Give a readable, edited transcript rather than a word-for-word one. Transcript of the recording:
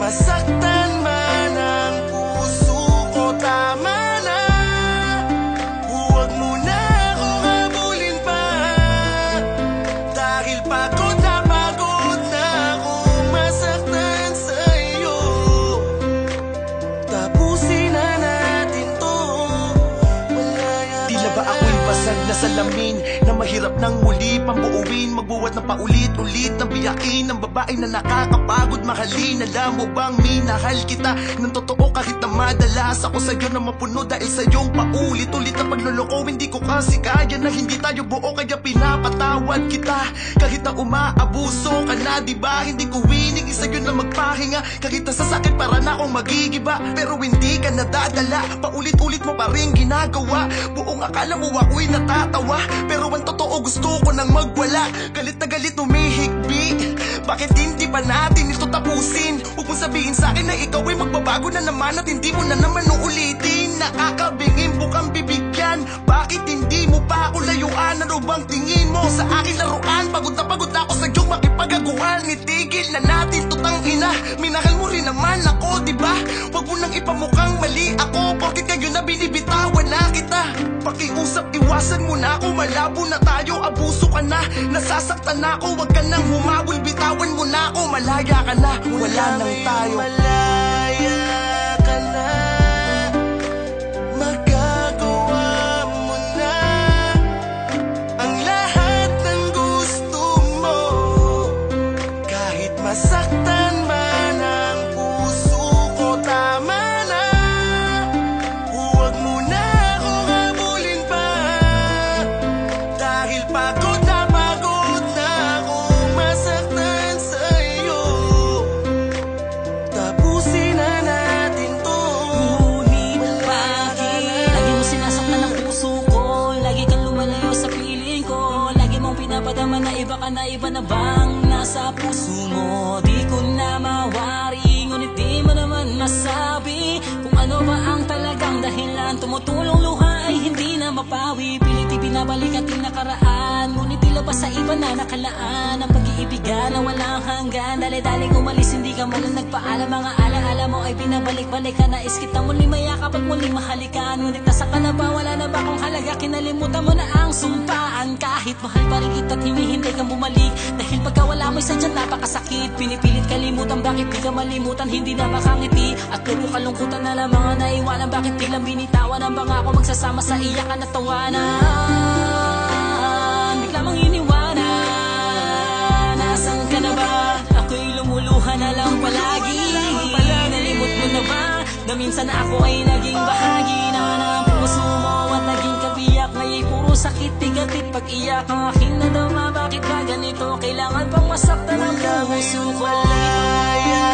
masaktan man ang puso ko, tama na. Huwag mo na akong habulin pa, dahil pagod na akong masaktan sa'yo. Tapusin na natin to, malaya. Tila ba ako'y basag na salamin na mahirap nang muli pambuuin, magbuwat ng paulit-ulit ng biyakin ng babae na nakakapagod mahalin. Alam mo bang minahal kita ng totoo kahit na madalas ako sa'yo na mapuno dahil sa iyong paulit-ulit na pagluloko. Hindi ko kasi kaya na hindi tayo buo, kaya pinapatawad kita kahit na umaabuso ka na, diba? Hindi ko wining sa'yo na magpahinga kahit na sasakit para na akong magigiba, pero hindi ka nadadala, paulit-ulit mo pa rin ginagawa. Buong akala mo ako'y natatawa, pero ang totoo gusto ko nang magwala. Galit na galit umihigbi, bakit hindi pa natin ito tapusin? Huwag mong sabihin sa'kin na ikaw ay magbabago na naman at hindi mo na naman uulitin. Nakakabingin bukang bibigyan, bakit hindi mo pa ako layuan? Ano bang tingin mo sa aking laruan? Pagod na ako sa iyong makipagaguhan. Itigil na natin tutang ina, minahal mo rin naman ako, diba? Huwag mo nang ipamukhang mali ako, bakit kayo na binibitawan na kita? Pakiusap, iwasan mo na ako, malabo na tayo, abuso ka na, nasasaktan na ako. Huwag ka nang humawul, bitawan mo na ako, malaya ka na, wala nang tayo. Malaya ka na, magagawa mo na ang lahat ng gusto mo, kahit masaktan man ang puso ko, tama na. Huwag mo na akong habulin pa, dahil pagod na akong masaktan sa'yo. Tapusin na natin to. Ngunit bakit lagi mo sinasaktan ang puso ko? Lagi kang lumalayo sa piling ko, lagi mong pinapadama na iba ka na, iba na bang nasa puso mo? Di ko na mawari, ngunit di mo naman masabi kung ano ba ang talagang dahilan. Tumutulong luha ay hindi na mapawi, pilit ibinabalik ating nakaraan, ngunit tila ba sa iba na nakalaan ang pag-iibigan na walang hanggan. Dali-daling umalis, hindi ka man lang nagpaalam. Mga alaala mo ay binabalik-balik ka, nais kita muling mayakap at muling mahalikan, ngunit nasa ka na ba? Wala na ba kung halaga? Kinalimutan mo na ang sumpaan, kahit mahal pa rin kita't hinihintay kang bumalik, dahil pagkawala mo'y sadyang napakasakit. Pinipilit kalimutan, bakit di ka malimutan? Hindi na makangiti at puro kalungkutan na lang mga naiwanan. Bakit biglang binitawan ang bangako, magsasama sa iyakan at tawanan? Bigla mong iniwanan, nasan ka na ba? Ako'y lumuluha na lang palagi. Nalimot mo na ba na minsan ako ay naging bahagi na ng puso mo at naging kabiyak? Ngaya'y puro sakit, tigatit pag-iyak ang aking nadama. Bakit ba ganito? Kailangan pang masaktan ang puso ko. Malaya